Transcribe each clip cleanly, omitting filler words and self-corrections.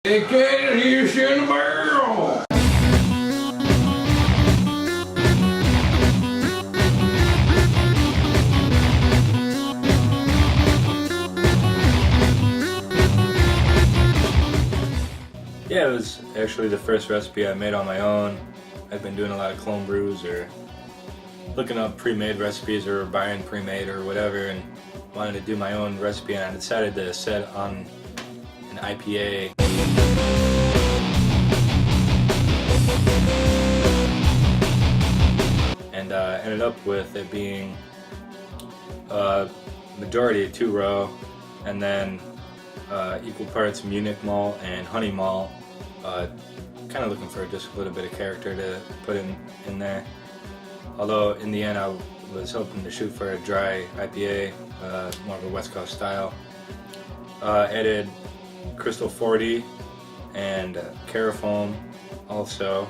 It can't hear you in the barrel. Yeah, it was actually the first recipe I made on my own. I've been doing a lot of clone brews or looking up pre-made recipes or buying pre-made or whatever, and wanted to do my own recipe, and I decided to set on an IPA. And ended up with it being majority 2-row, and then equal parts Munich malt and honey malt. Kind of looking for just a little bit of character to put in there. Although in the end I was hoping to shoot for a dry IPA, more of a West Coast style. Added Crystal 40 and Carafoam also.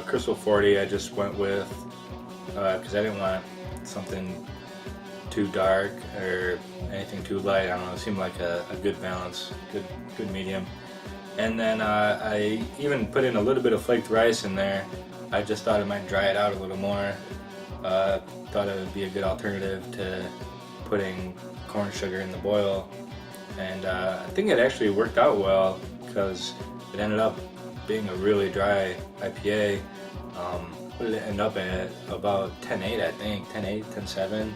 Crystal 40 I just went with because I didn't want something too dark or anything too light. I don't know, it seemed like a good balance, good medium. And then I even put in a little bit of flaked rice in there. I just thought it might dry it out a little more. Thought it would be a good alternative to putting corn sugar in the boil. And I think it actually worked out well because it ended up being a really dry IPA. What did it end up at? About 10.8, I think, 10.8, 10.7.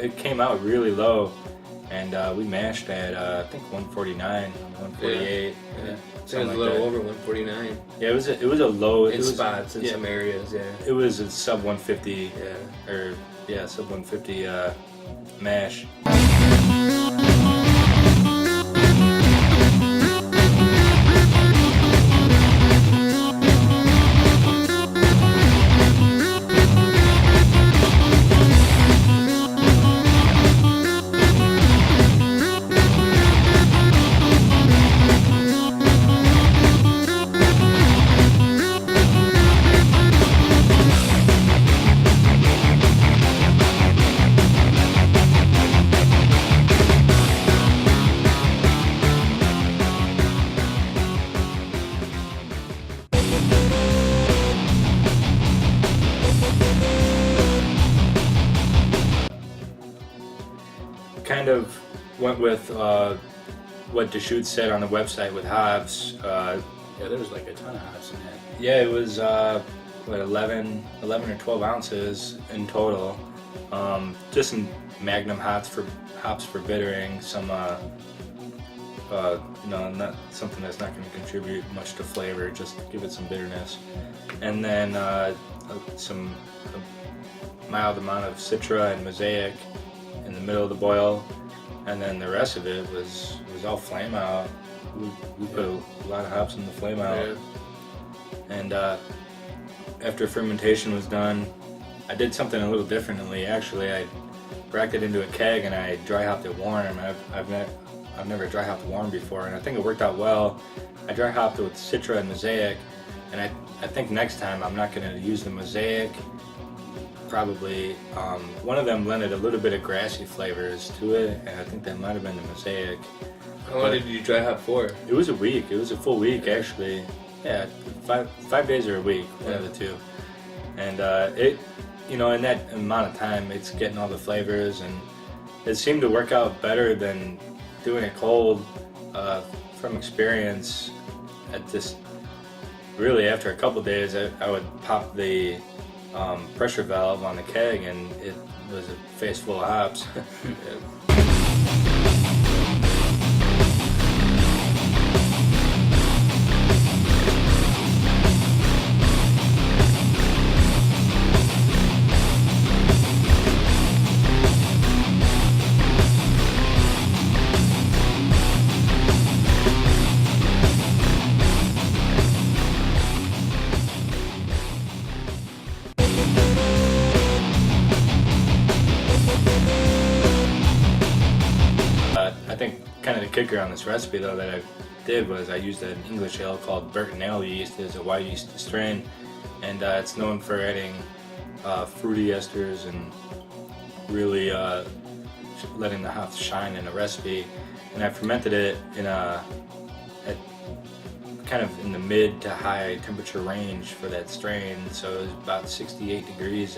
It came out really low, and we mashed at I think 149, 148. Yeah. It was a little over 149. Yeah, it was a low. In spots in some areas, yeah. It was a sub 150. Yeah. Or yeah, sub 150 mash. Kind of went with what Deschutes said on the website with hops. Yeah, there was like a ton of hops in that. Yeah, it was what 11 or 12 ounces in total. Just some Magnum hops for bittering. Some not something that's not going to contribute much to flavor, just give it some bitterness. And then some mild amount of Citra and Mosaic in the middle of the boil, and then the rest of it was all flame out. We put a lot of hops in the flame out. Yeah. And after fermentation was done, I did something a little differently. Actually, I racked it into a keg and I dry hopped it warm. I've never dry hopped warm before, and I think it worked out well. I dry hopped it with Citra and Mosaic, and I think next time I'm not going to use the Mosaic. Probably one of them lended a little bit of grassy flavors to it, and I think that might have been the Mosaic. How long did you dry hop for? It was a week. It was a full week, actually. Yeah, five days or a week, one of the two. And it, in that amount of time, it's getting all the flavors, and it seemed to work out better than doing it cold. From experience, really after a couple days, I would pop the pressure valve on the keg, and it was a face full of hops. I think kind of the kicker on this recipe though that I did was I used an English ale called Burton Ale yeast. It's a white yeast strain, and it's known for adding fruity esters and really letting the hops shine in a recipe. And I fermented it in at kind of in the mid to high temperature range for that strain. So it was about 68 degrees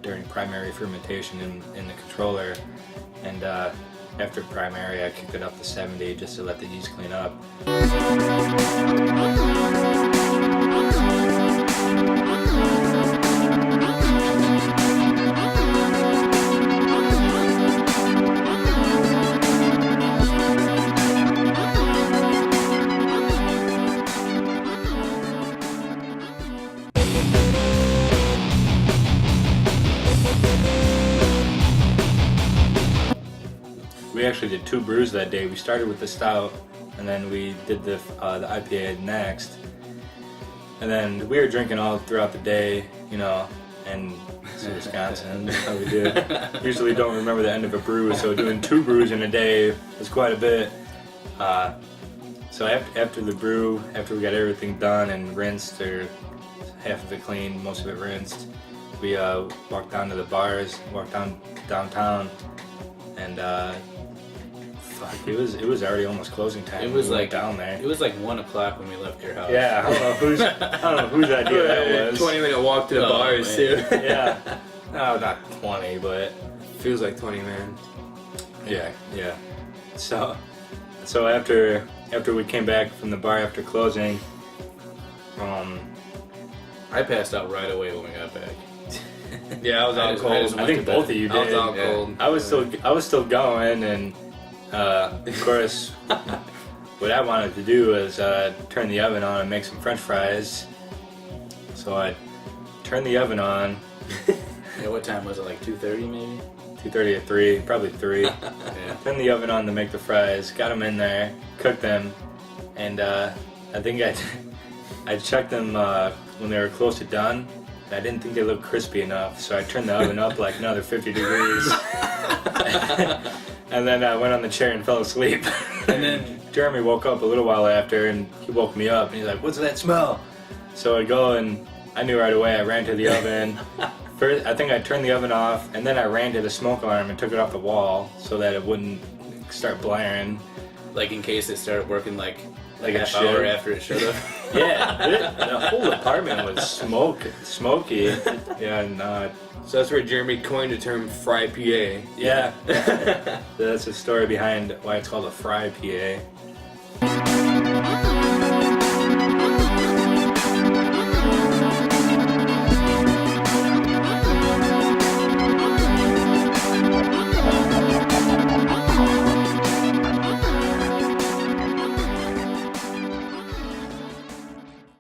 during primary fermentation in the controller. And after primary, I kicked it up to 70 just to let the yeast clean up. We actually did 2 brews that day. We started with the stout, and then we did the IPA next. And then we were drinking all throughout the day, you know, and it's in Wisconsin, that's how we do. Usually don't remember the end of a brew, so doing 2 brews in a day was quite a bit. So after the brew, after we got everything done and rinsed, or half of it clean, most of it rinsed, we walked down to the bars, walked downtown, and fuck, it was already almost closing time. It was we like went down there. It was like 1 o'clock when we left your house. Yeah, I don't know whose idea that was. 20-minute walk to the bars man. too. Yeah, no, not 20, but Feels like 20, man. yeah. So after we came back from the bar after closing, I passed out right away when we got back. Yeah, I was out cold. I think both of you did. I was out cold. I was still going, and of course, what I wanted to do was turn the oven on and make some French fries. So I turned the oven on. Yeah, what time was it? Like 2:30 maybe? 2:30 or 3, probably 3. Yeah. Turned the oven on to make the fries, got them in there, cooked them, and I think I checked them when they were close to done. I didn't think they looked crispy enough, so I turned the oven up like another 50 degrees. And then I went on the chair and fell asleep. And then Jeremy woke up a little while after, and he woke me up, and he's like, "What's that smell?" So I go, and I knew right away. I ran to the oven. First, I think I turned the oven off, and then I ran to the smoke alarm and took it off the wall so that it wouldn't start blaring. Like in case it started working like Like a it half hour should. after it should have. Yeah, the whole apartment was smoky. Yeah, and So that's where Jeremy coined the term FryPA. yeah. That's the story behind why it's called a FryPA.